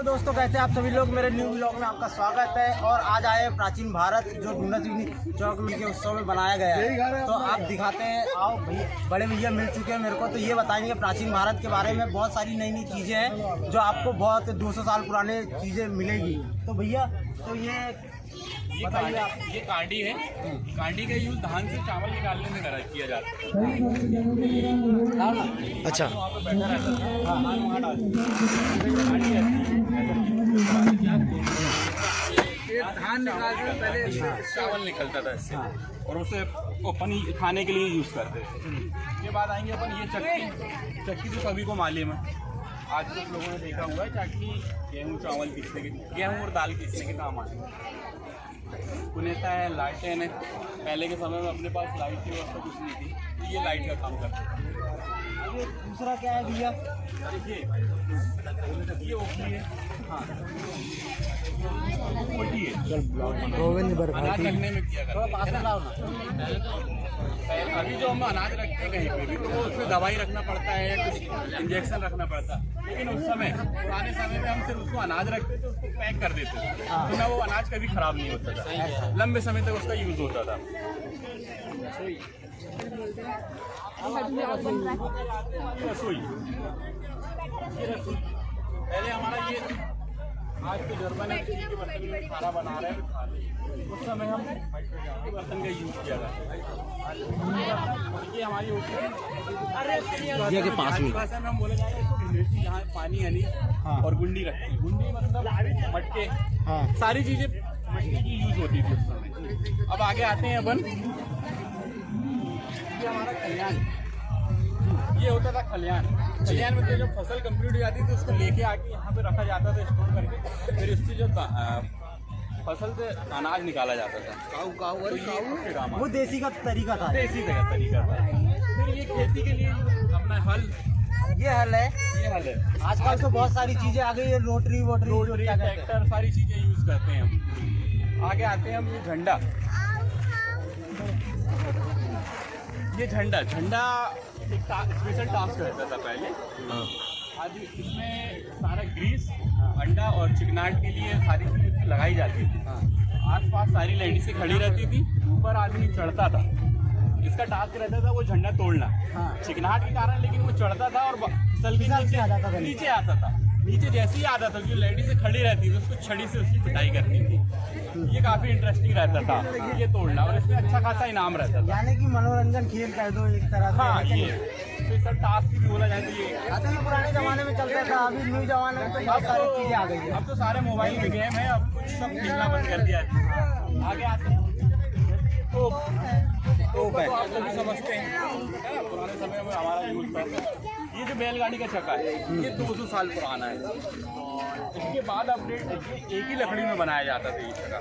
तो दोस्तों कैसे आप सभी लोग, मेरे न्यू व्लॉग में आपका स्वागत है। और आज आए प्राचीन भारत जो ढूंढा चुनी चौक के उत्सव में बनाया गया है, तो आप दिखाते हैं। आओ भैया, बड़े भैया मिल चुके हैं मेरे को, तो ये बताएंगे प्राचीन भारत के बारे में। बहुत सारी नई नई चीज़ें हैं जो आपको बहुत 200 साल पुराने चीज़ें मिलेगी। तो भैया, तो ये बताइए आप। ये कांडी है। कांडी का यूज धान से चावल निकालने में किया जाता है। अच्छा, वहाँ पे बैठा रहता है, वहाँ डालते हैं। धान निकालते हैं, पहले चावल निकलता था इससे, और उसे अपन खाने के लिए यूज करते थे। इसके बाद आएंगे अपन ये चक्की। चक्की तो सभी को मालूम है, आज तक लोगों ने देखा हुआ है। चक्की गेहूँ चावल पीसने के, गेहूँ और दाल पीसने के काम आती है। पुनेता है, लाइटें है। पहले के समय में अपने पास लाइट की व्यवस्था कुछ नहीं थी, तो ये लाइट का काम करते थे। ये दूसरा क्या है भैया? देखिए, ये ओखली है। हाँ, ओखली है। गोविंद अनाज रखने में किया करते हैं। अभी जो हम अनाज रखते हैं कहीं पे भी, तो उसमें दवाई रखना पड़ता है या कुछ इंजेक्शन रखना पड़ता है। लेकिन उस समय, पुराने समय में हम सिर्फ उसको अनाज रखते थे, उसको पैक कर देते थे, तो ना वो अनाज कभी खराब नहीं होता था, लंबे समय तक उसका यूज होता था। रसोई, पहले हमारा ये आज के जर्मन है, किसी के बर्तन में खाना बना रहे हैं, उस समय हम बर्तन का यूज किया था। ये हमारी होती है, ये के पास में भाषा में हम बोले जाएंगे यहाँ पानी यानी और गुंडी रखते हैं। गुंडी मतलब मटके, सारी चीजें मटके की यूज होती थी उस समय। अब आगे आते हैं अपन, ये हमारा खलियान। ये होता था खलियान। खलियान में तो जब फसल कंप्लीट हो जाती थी तो उसको लेके आके यहाँ पे रखा जाता था स्टोर करके, फिर इससे जब फसल से अनाज निकाला जाता था। तो ये काम वो देसी का तरीका था। देसी तरीका था। फिर ये खेती के लिए अपना हल, ये हल है। ये हल है। आजकल तो बहुत सारी चीजें आ गई है, रोटरी वोटरी, ट्रैक्टर, सारी चीजें यूज करते हैं हम। आगे आते हैं हम, ये झंडा। ये झंडा एक स्पेशल टास्क रहता था पहले। आज इसमें सारा ग्रीस, अंडा और चिकनाट के लिए सारी चीज़ें लगाई जाती थी। आसपास सारी लेडीज से खड़ी रहती थी, ऊपर आदमी चढ़ता था। इसका टास्क रहता था वो झंडा तोड़ना, चिकनाहट के कारण, लेकिन वो चढ़ता था और नीचे आता था। नीचे जैसे ही आता था, जो लेडीज से खड़ी रहती थी उसको छड़ी से उसकी पिटाई करनी थी। ये काफी इंटरेस्टिंग रहता था ये तोड़ना, और इसमें अच्छा खासा इनाम रहता था। यानी कि मनोरंजन खेल कर दो एक तरह से। हाँ, ये तो सर टास्क भी बोला जाए तो ये पुराने जमाने में चलता था, अभी न्यू जमाने में तो बहुत सारी चीजें आ गई है। अब तो सारे मोबाइल में गेम है, अब कुछ सब खेलना बंद कर दिया है। आगे आते हैं तो आप सभी समझते हैं, पुराने समय में हमारा यूज था। ये जो बैलगाड़ी का चक्का है, ये 200 साल पुराना है। इसके बाद अपडेट एक ही लकड़ी में बनाया जाता था ये चक्का।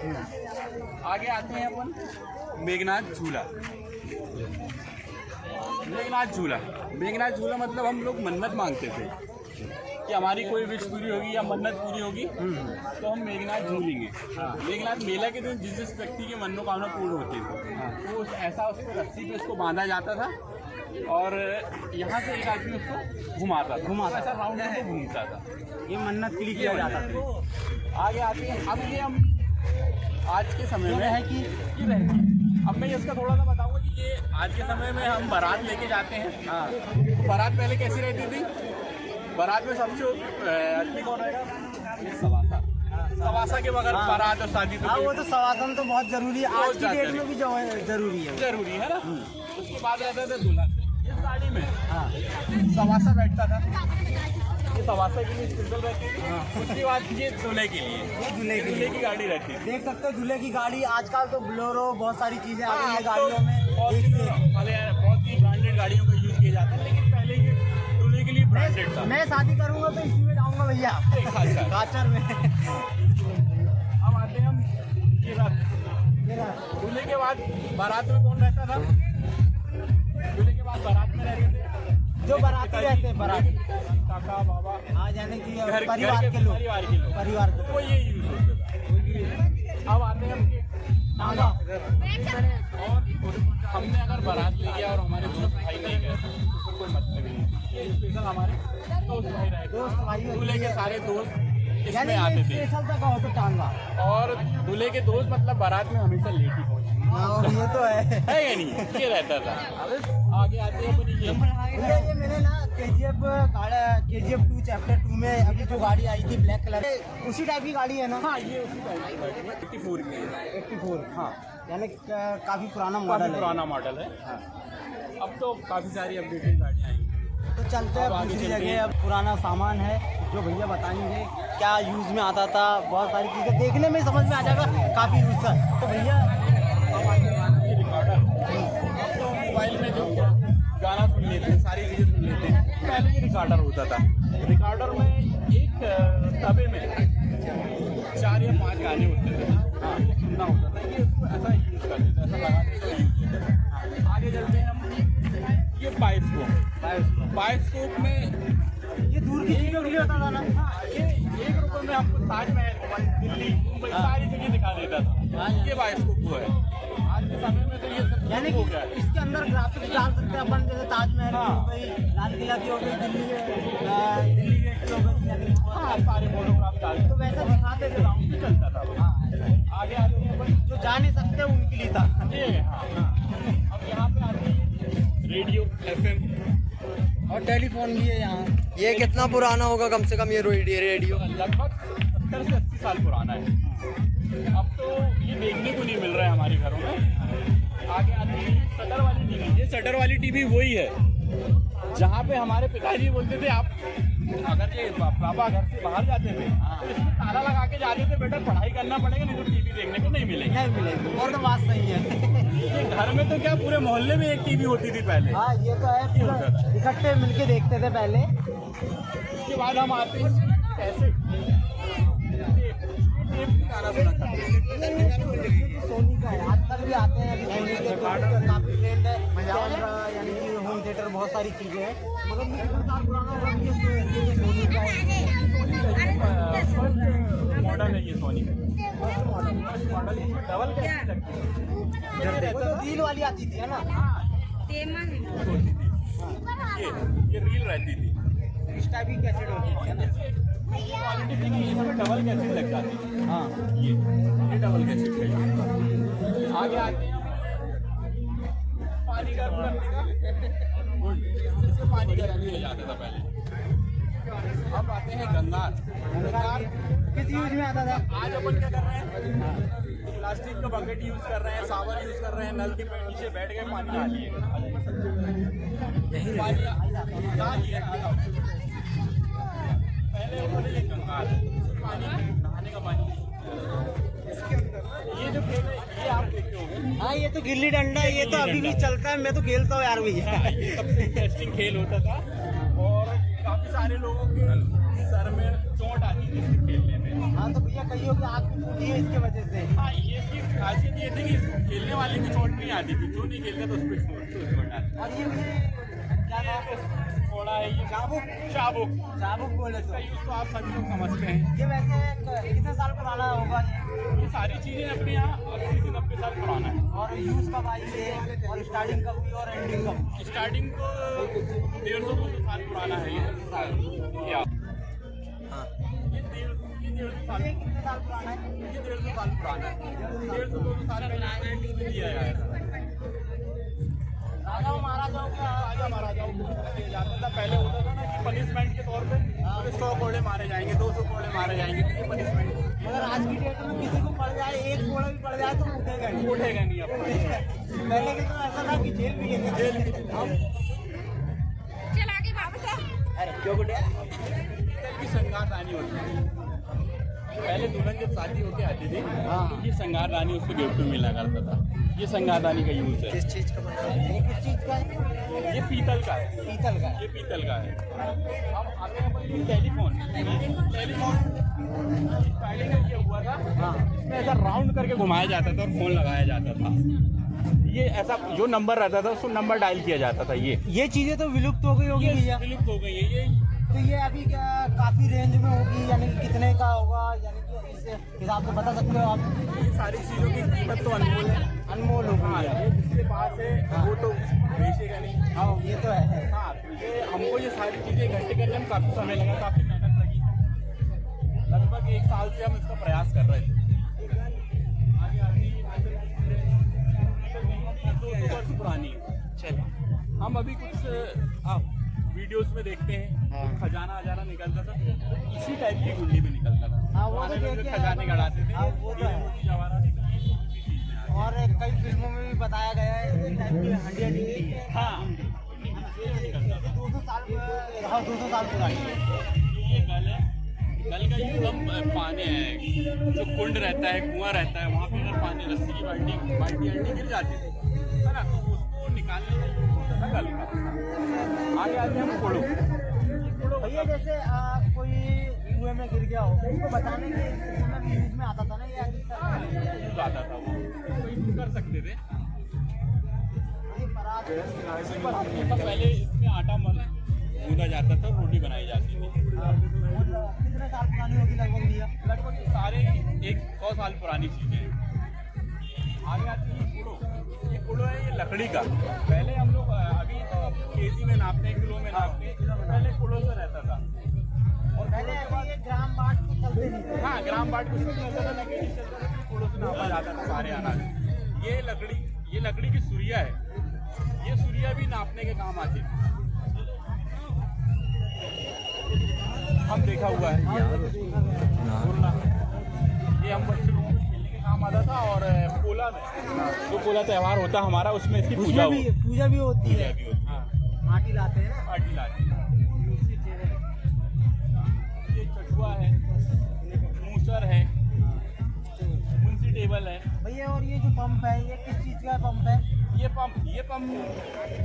आगे आते हैं अपन मेघनाथ झूला। मेघनाथ झूला मतलब हम लोग मन्नत मांगते थे कि हमारी कोई विश पूरी होगी या मन्नत पूरी होगी तो हम मेघनाथ झूलेंगे। मेघनाथ मेला के दिन जिस व्यक्ति की मनोकामना पूर्ण होती थी, तो ऐसा उस पर रस्सी पे उसको बांधा जाता था, और यहाँ से एक आदमी उसको घुमाता ऐसा राउंड में घूमता था। ये मन्नत के लिए किया जाता था। आगे आते हैं, अब ये हम आज के समय में है कि ये रहती। अब मैं इसका थोड़ा सा बताऊंगा कि ये आज के समय में हम बारात लेके जाते हैं। बारात पहले कैसी रहती थी? बारात में सबसे आदमी कौन रहेगा? सवासा के बगैर बारात और शादी तो वो तो सवासन तो बहुत जरूरी है, आज की डेट में भी जरूरी है ना। उसके बाद रहता था दूल्हा। इस गाड़ी में सवासा बैठता था, ये सवासा के लिए स्पेशल रहती थी। उसके बाद ये दूल्हे के लिए दूल्हे की गाड़ी रहती है। देख सकते हो दूल्हे की गाड़ी। आजकल तो बोलेरो, बहुत सारी चीजें आ गई है गाड़ियों में। बहुत ही ब्रांडेड गाड़ियों का यूज किया जाता है, लेकिन पहले ये दूल्हे के लिए ब्रांडेड था। मैं शादी करूंगा तो इसी में जाऊंगा भैया, काचर में। अब आते हैं हम ये रात। दूल्हे के बाद बारात में कौन रहता था? दूल्हे के बाद बारात में रहते थे जो बाराती रहते हैं, बाराती काका बाबा, यानी कि परिवार के लोग, वो ये यूज होता था। अब आते हैं हम, और हमने अगर बारात ले गया और हमारे दोस्त भाई नहीं गए तो फिर कोई मतलब नहीं है। ये स्पेशल हमारे दोस्त भाई रहे, दूल्हे के सारे दोस्त इसमें आते थे। स्पेशल था का तो टांगा और दूल्हे के दोस्त मतलब बारात में हमेशा लेट ही पहुंचे। ये तो है या नहीं, ये रहता था। अब आगे आते हैं अपनी ये मैंने ना KGF 2 चैप्टर 2 में अभी जो गाड़ी आई थी ब्लैक कलर उसी टाइप की गाड़ी है ना? हाँ, ये उसी टाइप की गाड़ी है, 84 की है। 84 हाँ, यानी काफी पुराना काफी मॉडल है। पुराना मॉडल है। हाँ। अब तो काफी सारी अपडेटेड गाड़ियाँ आई। तो चलते हैं अब आगे दूसरी चलते जगह। हैं। अब पुराना सामान है जो भैया बताएंगे क्या यूज में आता था, बहुत सारी चीजें देखने में समझ में आ जाएगा काफी यूज था। तो भैया ये रिकॉर्डर, अब तो मोबाइल में जो गाना सुन लेते हैं, सारी चीज़ें सुन लेते हैं। पहले ये रिकॉर्डर होता था। रिकॉर्डर में एक तबे में 4 या 5 गाने होते थे। हाँ, ये सुनना होता था। ये उसको ऐसा यूज़ करते थे, ऐसा लगाते थे, यूज़ करते थे। आगे चलते हैं हम। ये बायोस्कोप में ये दूर की चीजों के लिए होता था ना? हाँ, ये 1 रुपये में आपको ताजमहल, दिल्ली, मुंबई सारी जगह दिखा देता था। ये बायोस्कोप वो है। आज के समय में तो ये सब यानी हो कि गया है। इसके अंदर ग्राफिक्स डाल सकते हैं अपन, जैसे ताजमहल की हो गई, लाल किला की हो गई, दिल्ली गेट की हो गई, हाँ, सारे फोटोग्राफ डालते तो वैसा दिखाते थे। राउंड पे चलता था वो। आगे आते हैं अपन। जो जा नहीं सकते उनके लिए था। ये हाँ, अब यहाँ पे आते हैं रेडियो, FM और टेलीफोन भी है यहाँ। ये कितना पुराना होगा कम से कम ये रेडियो? लगभग 70 से 80 साल पुराना है। अब तो ये देखने को नहीं मिल रहा है हमारे घरों में। आगे आते हैं शटर वाली टीवी। ये शटर वाली टीवी वही है जहाँ पे हमारे पिताजी बोलते थे आप अगर ये पापा घर से बाहर जाते थे तो इसमें ताला लगा के जाते थे, बेटा पढ़ाई करना पड़ेगा नहीं तो टीवी देखने को नहीं मिलेगी। नहीं मिलेगी, और तो बात सही है। ये घर में तो क्या पूरे मोहल्ले में एक टीवी होती थी पहले। हाँ ये तो है, ये होता था। इकट्ठे मिलके देखते थे पहले। उसके बाद हम आते हैं कैसे गाना सुना था। सोनी का है, आजकल भी आते हैं। अभी सोनी के काफी ट्रेंड है, कैमरा यानी कि होम थिएटर बहुत सारी चीजें हैं। मगर ये कितना साल पुराना होगा ये सोनी का है। मॉडल है ये सोनी मॉडल। डबल कैसी लगती है? वो तो रील वाली आती थी है ना? ये रील रहती थी, इस टाइप की कैसेट होती थी है ना? क्वालिटी थी कि इसमें डबल कैसेट लग जाती थी। हाँ ये डबल कैसेट है। आगे आते हैं पानी गर्म करने का। इससे पानी गर्म किया जाता था पहले। अब आते हैं गंगार। किस यूज में आता था? आज अपन क्या कर रहे हैं, प्लास्टिक का बकेट यूज कर रहे हैं, सावर यूज कर रहे हैं, नल के नीचे बैठ गए पानी आ लिए पहले उन्होंने ये गंगार पानी नहाने का पानी। इसके अंदर ये जो खेल है ये आप देखते होंगे। हाँ ये तो गिल्ली डंडा, ये तो अभी भी चलता है, मैं तो खेलता हूँ यार भैया। ये सबसे इंटरेस्टिंग खेल होता था और काफी सारे लोगों के सर में चोट आती थी इसको खेलने में। हाँ तो भैया कहियो कि आग भी फूटी है इसके वजह से। हाँ, ये इसकी खासियत ये थी कि इसको खेलने वाले की चोट नहीं आती थी, जो नहीं खेलता तो उस पर चोट आती। और ये मुझे क्या नाम है? थोड़ा है ये चाबुक चाबुक बोले तो। इसका यूज तो आप सभी लोग समझते हैं। ये वैसे कितने साल पुराना होगा ये सारी चीजें अपने यहाँ 80 से 90 साल पुराना है। और यूज कब आई है और स्टार्टिंग कब हुई और एंडिंग कब? स्टार्टिंग तो 150-200 साल पुराना है ये। हाँ ये 150 साल ये कितने साल पुराना है? ये 150 साल पुराना है। 150-200 साल पहले दिया गया था। राजाओं महाराजाओं का राजा महाराजाओं को दिया जाता था। पहले होता था ना कि पनिशमेंट के तौर पे 100 कोड़े मारे जाएंगे, 200 कोड़े मारे जाएंगे, तो ये पनिशमेंट। मगर आज की डेट में किसी को पड़ जाए, एक कोड़ा भी पड़ जाए तो उठेगा नहीं। उठेगा नहीं अब। पहले के तो ऐसा था कि जेल भी है। जेल भी चल आगे वापस अरे क्यों गुटिया? की संगार रानी होती है। पहले दुल्हन जब शादी होके आती थी हाँ। ये संगार रानी उसको गिफ्ट में मिला करता था। ये संगार रानी का यूज है। किस चीज का बना है? ये किस चीज का है? ये पीतल का है। पीतल का है। ये पीतल का है। अब आगे अपन टेलीफोन स्टार्टिंग ये हुआ था। हाँ इसमें ऐसा राउंड करके घुमाया जाता था और फोन लगाया जाता था। ये ऐसा जो नंबर रहता था उसको नंबर डायल किया जाता था। ये चीजें तो विलुप्त हो गई होगी ये भैया। विलुप्त हो गई है ये। तो ये अभी क्या काफी रेंज में होगी, यानी कि कितने का होगा, यानी कि इस हिसाब से बता सकते हो आप? ये सारी चीज़ों की कीमत तो अनमोल है। अनमोल होगी। हाँ, ये जिसके पास है वो तो बेचेगा नहीं। हाँ ये तो है। हाँ, ये हमको ये सारी चीज़ें इकट्ठे करने में काफ़ी समय लगा, काफ़ी मेहनत लगी। लगभग 1 साल से हम इसका प्रयास कर रहे थे। आगे आगे 200 वर्ष पुरानी है। चलिए। हम अभी कुछ वीडियोस में देखते हैं हाँ। खजाना अजाना निकलता था, इसी टाइप की गुंडी में निकलता था। हाँ, वो तो पुराने लोग देखिए, खजाने गड़ाते थे। हाँ, वो तो है। मोती जवाहरात इसी चीज़ में आ गए। और कई फिल्मों में भी बताया गया है इस टाइप की हंडिया टिंडी हाँ, 200 साल 200 साल पुरानी है। ये गल है। गल का यूज हम पानी है, जो कुंड रहता है, कुआं रहता है, वहाँ पे अगर पानी रस्सी की बाल्टी गिर जाती थी, है ना, तो उसको निकालने का यूज होता था गल का। आगे आगे हम कोड़ो भैया जैसे कोई कुएं में गिर गया हो तो उसको बचाने के लिए यूज में आता था ना, ये यूज आता था, वो यूज कर सकते थे। पर हम पहले इसमें आटा गूंदा जाता था, रोटी बनाई जाती थी। कितने साल पुरानी होगी लगभग भैया? लगभग सारे 100 साल पुरानी चीज़ें हैं। आगे आती है ये कुड़ो है, ये लकड़ी का। पहले हम लोग अभी तो केजी में नापते हैं, किलो में नापते हैं, पहले कुड़ो से रहता था। और पहले ऐसे ये ग्राम बाट तो चलते नहीं थे। हाँ, ग्राम बाट कुछ नहीं चलता था, लेकिन इस चलता था कि कुड़ो से नापा जाता था सारे अनाज। ये लकड़ी की सुरिया है, ये सुरिया भी नापने के काम आती थी। हम देखा हुआ है ये हम बच्चे लोगों को खेलने के काम आता था। और पोला में जो पोला त्यौहार होता है हमारा, उसमें इसकी पूजा भी होती है। हाँ, माटी लाते हैं ना, पार्टी लाती है। ये चटुआ है, मूसर है, मुंशी टेबल है। भैया और ये जो पंप है ये किस चीज़ का पंप है? ये पंप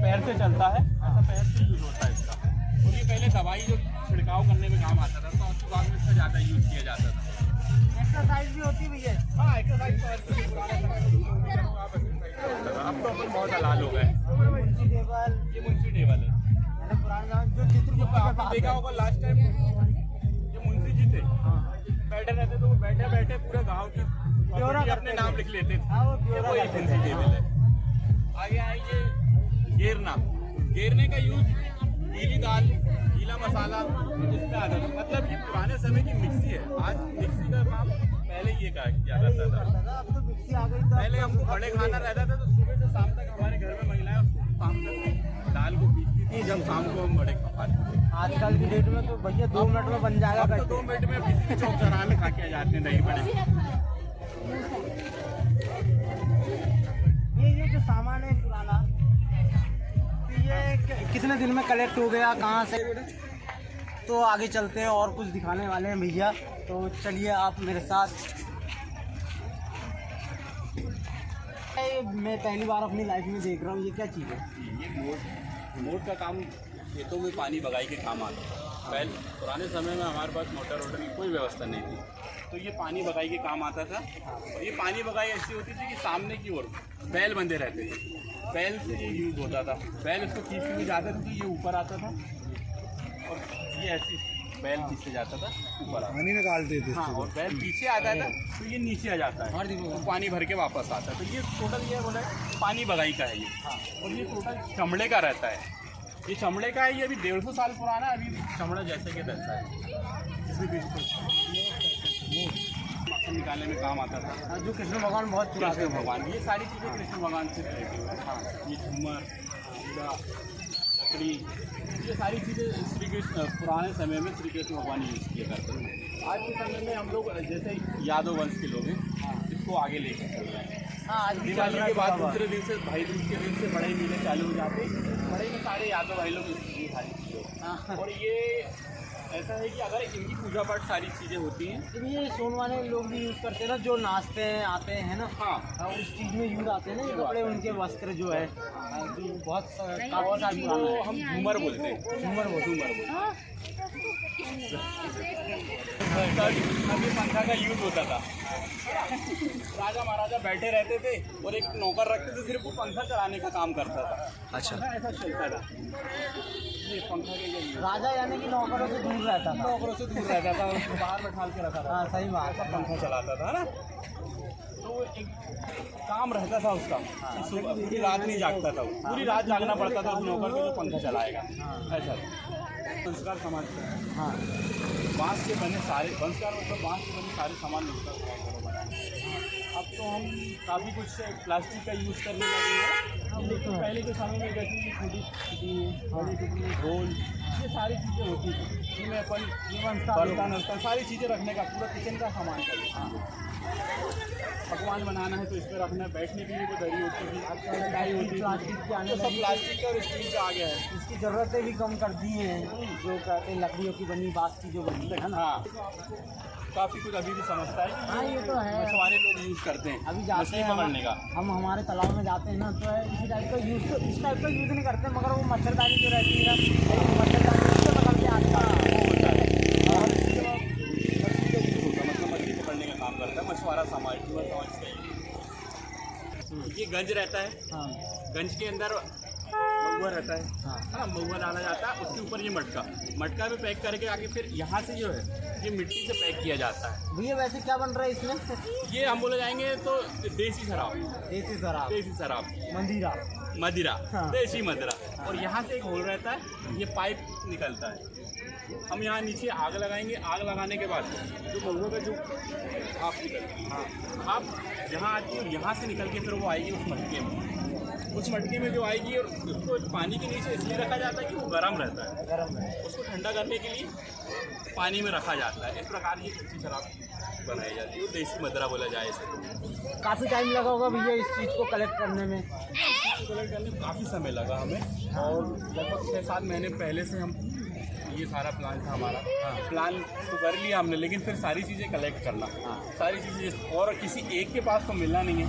पैर से चलता है, ऐसा पैर से यूज होता है इसका। और ये पहले दवाई जो छिड़काव करने में काम आता था, तो उसके बाद में इसका ज़्यादा यूज किया जाता था। एक्सरसाइज भी होती है भैया? हाँ, एक्सरसाइज तो ऐसे ही पुराने समय में आप एक्सरसाइज करता था। अब तो अपन बहुत हलाल हो गए। मुंशी टेबल, ये मुंशी टेबल है। मैंने पुराने समय जो चित्र आपने देखा होगा लास्ट टाइम ये मुंशी जी थे, बैठे रहते तो वो बैठे बैठे पूरे गांव की अपने नाम लिख लेते थे। हाँ, वो ये ब्यौरा वही करते मुंशी थे। टेबल है। आगे आएंगे घेरने का यूज गीली दाल, गीला मसाला इसमें आता था। मतलब ये पुराने समय की मिक्सी है। आज मिक्सी का काम पहले ये किया करता था। अब तो मिक्सी आ गई तो पहले हमको बड़े खाना रहता था, तो सुबह से शाम तक हमारे घर में महिलाएं उसको शाम तक दाल को पीसती थी, जब शाम को हम बड़े खाते थे। आजकल की डेट में तो भैया 2 मिनट में बन जाएगा। अब तो 2 मिनट में बिजली चौक चौराहे में खा के आ जाते हैं दही बड़े। ये जो सामान है पुराना, तो ये कितने दिन में कलेक्ट हो गया, कहाँ से? तो आगे चलते हैं और कुछ दिखाने वाले हैं भैया, तो चलिए आप मेरे साथ। मैं पहली बार अपनी लाइफ में देख रहा हूँ, ये क्या चीज़ है? ये मोट का काम खेतों में पानी बगाई के काम आता है। पहले पुराने समय में हमारे पास मोटर वोटर की कोई व्यवस्था नहीं थी, तो ये पानी बगाई के काम आता था। और ये पानी बगाई ऐसी होती थी कि सामने की ओर बैल बंधे रहते थे, बैल से ये यूज होता था। बैल इसको खींचते हुए जाते थे तो ये ऊपर आता था, और ये ऐसी बैल खींचते जाता था ऊपर पानी निकालते थे। हाँ, और बैल पीछे आता था तो ये नीचे आ जाता है और तो पानी भर के वापस आता है। तो ये टोटल ये बोला पानी बगाई का है ये। और ये टोटल चमड़े का रहता है, ये चमड़े का है। ये अभी 150 साल पुराना है, अभी चमड़ा जैसे कि रहता है। इसमें भी मक्खन निकालने में काम आता था। जो कृष्ण भगवान बहुत चुराते कृष्ण हैं भगवान, ये सारी चीज़ें कृष्ण भगवान से रिलेटेड है। हाँ, ये झूमर, लकड़ी, ये सारी चीज़ें श्री कृष्ण पुराने समय में श्री कृष्ण भगवान यूज़ किया करते हैं। आज के समय में हम लोग जैसे यादव वंश के लोग हैं, इसको आगे लेके चल रहे हैं। हाँ, आज भी दिवाली के बाद दूसरे दिन से भाई दूज के दिन से बड़े मेले चालू हो जाते हैं। बड़े में सारे यादव भाई लोग ये सारी चीज़ें। और ये ऐसा है कि अगर इनकी पूजा पाठ सारी चीज़ें होती हैं, तो ये सोनवाने लोग भी यूज़ करते हैं ना, जो नाचते हैं आते हैं ना। हाँ, उस चीज़ में यूज़ आते हैं ना ये कपड़े, उनके वस्त्र जो है जो बहुत काफ़ी साल वो पुराना है। हम झूमर बोलते हैं। झूमर बोलते झूमर अभी पंखा का यूज होता था। राजा महाराजा बैठे रहते थे और एक नौकर रखते थे, सिर्फ वो पंखा चलाने का काम करता था। अच्छा, ऐसा चलता था ये पंखा के लिए। राजा यानी कि नौकरों से दूर रहता था। नौकरों से दूर रहता था, उसको बाहर बैठा के रखा था। हाँ, सही बात है। पंखा चलाता था ना, तो एक काम रहता था उसका। पूरी रात नहीं जागता था, पूरी रात जागना पड़ता था उस नौकर को जो पंखा चलाएगा। ऐसा संस्कार समाज का है। हाँ बांस से बने सारे संस्कार मतलब बांस से बने सारे सामान मिलता है। अब तो हम काफ़ी कुछ प्लास्टिक का यूज़ करने लगे हैं, लेकिन पहले के समय में जैसे कि छोटी छोटी बड़ी टुकड़ी ढोल ये सारी चीज़ें होती थी, जिनमें अपन बर्तन वर्तन सारी चीज़ें रखने का पूरा किचन का सामान चाहिए। पकवान बनाना है तो इसमें रखना है, बैठने के लिए वो दरी होती थी, लड़ाई होती थी, प्लास्टिक के आने तो सब प्लास्टिक का और स्टील का आ गया है। इसकी ज़रूरतें भी कम कर दी हैं, जो कहते हैं लकड़ियों की बनी बाँस की जो बनी है ना। हाँ काफ़ी कुछ अभी भी समझता है कि हाँ ये तो है। मछुआरे लोग यूज़ करते हैं अभी जाते मछली हैं पकड़ने का। हम हमारे तालाब में जाते हैं ना, तो इसी टाइप का यूज़ इस टाइप का यूज़ नहीं करते, मगर वो मच्छरदानी जो रहती है ना, मच्छरदानी से पकड़ के आता है वो होता है और इसके बाद मछली का यूज़ होता है, मतलब मछली पकड़ने का काम करता है मछुआरा समाज ये गंज रहता है। हाँ गंज के अंदर महुआ रहता है, हाँ है ना, महुआ डाला जाता है, उसके ऊपर ये मटका में पैक करके आके फिर यहाँ से जो है ये मिट्टी से पैक किया जाता है। भैया वैसे क्या बन रहा है इसमें? ये हम बोले जाएंगे तो देसी शराब, देसी शराब, मदिरा, हाँ। देसी मदिरा। और यहाँ से एक होल रहता है, ये पाइप निकलता है, हम यहाँ नीचे आग लगाएंगे, आग लगाने के बाद जो महुआ का जो भाप निकलती है, हाँ आप जहाँ आती है और यहाँ से निकल के फिर वो आएगी उस मटके में जो आएगी, और उसको पानी के नीचे इसलिए रखा जाता है कि वो गर्म रहता है, उसको ठंडा करने के लिए पानी में रखा जाता है। इस प्रकार ये कच्ची शराब बनाई जाती है, वो देसी मदिरा बोला जाए इसे। काफ़ी टाइम लगा होगा भैया इस चीज़ को कलेक्ट करने में? कलेक्ट करने में काफ़ी समय लगा हमें, और लगभग 6-7 महीने पहले से हम ये सारा प्लान था हमारा। प्लान तो कर लिया हमने, लेकिन फिर सारी चीज़ें कलेक्ट करना, सारी चीज़ें, और किसी एक के पास तो मिलना नहीं है,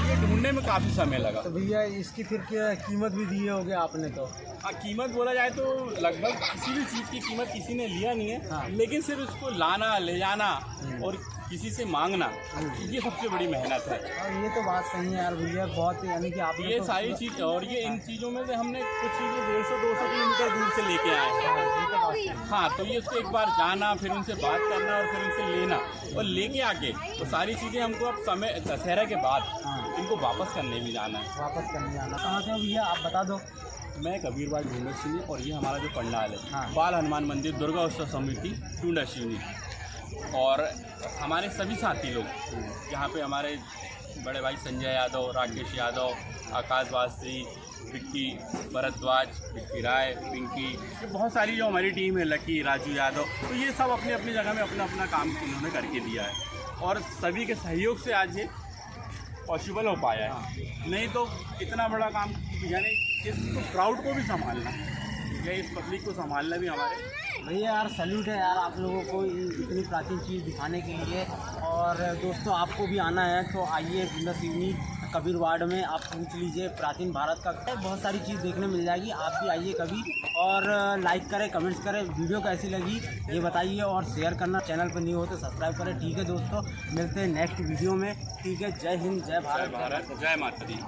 ये ढूंढने में काफ़ी समय लगा। तो भैया इसकी फिर क्या कीमत भी दिए होगे आपने? तो हाँ कीमत बोला जाए तो लगभग किसी भी चीज़ की कीमत किसी ने लिया नहीं है। हाँ। लेकिन सिर्फ उसको लाना ले जाना और किसी से मांगना, ये सबसे बड़ी मेहनत है। और ये तो बात सही है यार भैया, बहुत यानी कि आप ये सारी चीज़, और ये इन चीज़ों में से हमने कुछ चीज़ें 150-200 किलोमीटर दूर से लेके आए हैं। हाँ तो ये उसको एक बार जाना, फिर उनसे बात करना और फिर उनसे लेना और लेके आके वो सारी चीज़ें हमको अब समय दशहरा के बाद इनको वापस करने भी जाना है। वापस करने जाना कहाँ से हो भैया आप बता दो? मैं कबीरबाग ढूंढा सिवनी, और ये हमारा जो पंडाल है, हाँ। बाल हनुमान मंदिर दुर्गा उत्सव समिति ढूंढा सिवनी, और हमारे सभी साथी लोग यहाँ पे हमारे बड़े भाई संजय यादव, राकेश यादव, आकाश वास्त्री, विक्की भरद्वाज, विक्की राय, पिंकी, ये बहुत सारी जो हमारी टीम है, लकी, राजू यादव, तो ये सब अपनी अपनी जगह में अपना अपना काम इन्होंने करके दिया है, और सभी के सहयोग से आज ये पॉसिबल हो पाया है। नहीं तो इतना बड़ा काम, यानी इस क्राउड को भी संभालना या इस पब्लिक को संभालना भी हमारे। भैया यार सैल्यूट है यार आप लोगों को इतनी प्राचीन चीज़ दिखाने के लिए। और दोस्तों आपको भी आना है तो आइए ढूंढा सिवनी कबीरवाड़ में, आप पूछ लीजिए प्राचीन भारत का, बहुत सारी चीज़ देखने मिल जाएगी। आप भी आइए कभी, और लाइक करें, कमेंट्स करें, वीडियो कैसी लगी ये बताइए, और शेयर करना, चैनल पर नहीं हो तो सब्सक्राइब करें। ठीक है दोस्तों, मिलते हैं नेक्स्ट वीडियो में। ठीक है, जय हिंद, जय भारत, जय माता दी।